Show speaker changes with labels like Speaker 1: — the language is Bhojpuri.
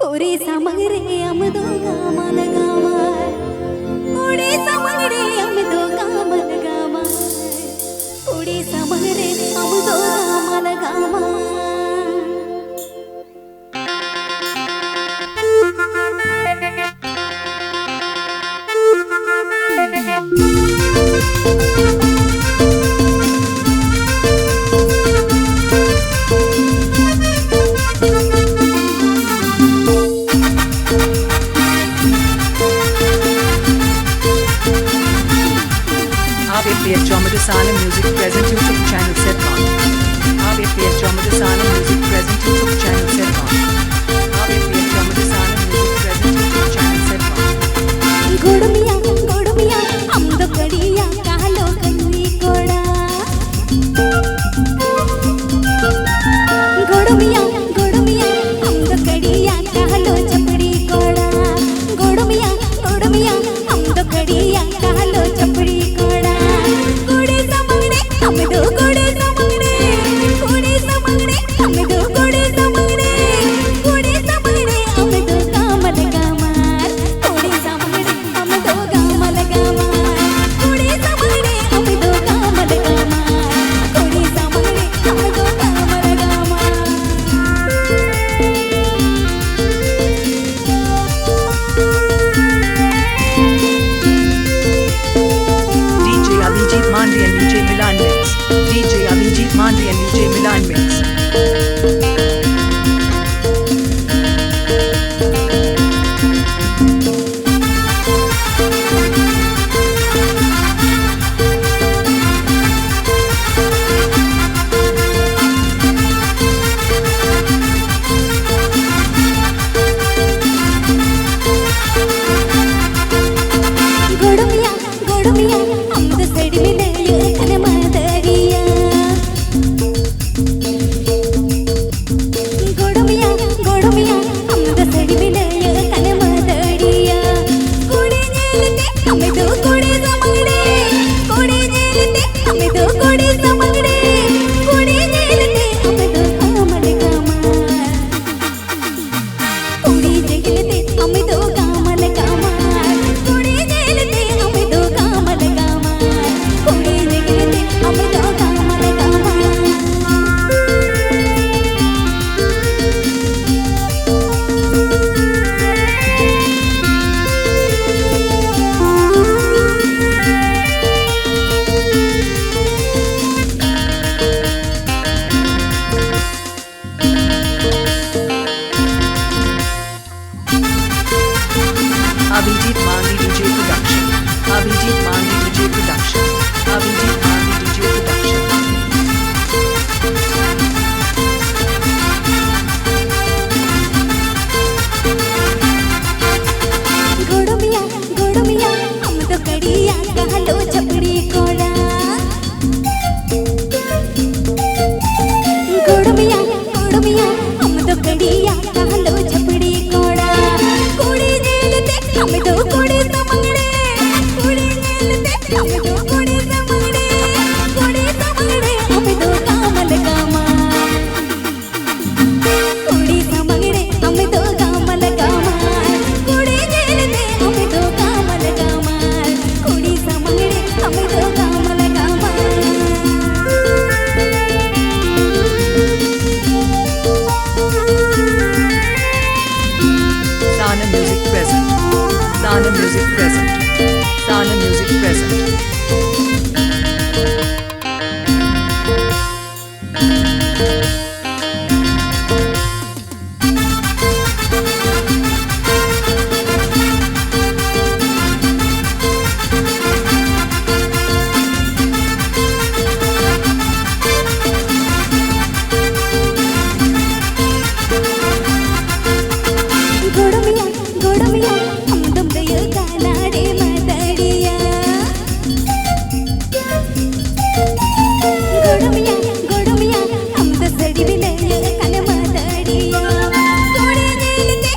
Speaker 1: कोरे समगरे हम दो गामन गामार कोरे समगरे हम दो गामन गामार कोरे समगरे हम दो गामन गामार
Speaker 2: APH Jomadasana Music present YouTube channel set on. APH Jomadasana Music present YouTube channel set on. APH Jomadasana Music present YouTube channel set on.
Speaker 1: गोड़मिया हम तो कड़िया कालो कन्नी कोड़ा गोड़मिया हम तो कड़िया कालो चपड़ी कोड़ा गोड़मिया हम तो कड़िया कालो चपड़ी कोड़ा गोड़े समंगड़े हम दो गोड़े समंगड़े हम दो गोड़े समंगड़े हम दो कामल कामार गोड़े समंगड़े हम दो कामल कामार गोड़े समंगड़े हम दो कामल कामार गोड़े समंगड़े हम दो कामल कामार
Speaker 2: DJ Abhijit Mandre and DJ Milan Mix. DJ Abhijit Mandre and DJ Milan Mix.
Speaker 1: गोड़मिया हम तो सड़ी में ले कन मादरिया गोड़मिया हम तो सड़ी में ले कन मादरिया कोड़े जेलते हमें दो कोड़े समंगड़े कोड़े जेलते हमें दो कोड़े समंगड़े कोड़े जेलते हमें दो कामल कामार कोड़े जेलते हमें दो कामल कामार कोड़े जेलते हमें दो कामल कामार कोड़े जेलते हमें दो कामल कामार
Speaker 2: Abhijit Mandre DJ Production. Abhijit Mandre DJ Production. Abhijit Mandre DJ Production.
Speaker 1: गोड़मिया हम तो कड़िया कालो चपड़ी कोड़ा गोड़मिया हम तो कड़िया कालो चपड़ी कोड़ा कोड़े जेलते हम दो कोड़े समंगड़े कोड़े जेलते हम दो कोड़े समंगड़े हम दो कामल कामार कोड़े समंगड़े हम दो कामल कामार कोड़े जेलते हम दो कामल कामार कोड़े समंगड़े हम दो कामल कामार
Speaker 2: Sana Music present. Sana Music present. Sana Music present.
Speaker 1: गोड़मिया हम तुम दयो कानाडे मादड़िया गोड़मिया हम तो सड़ी में ले कन मादड़िया कोड़े जेलते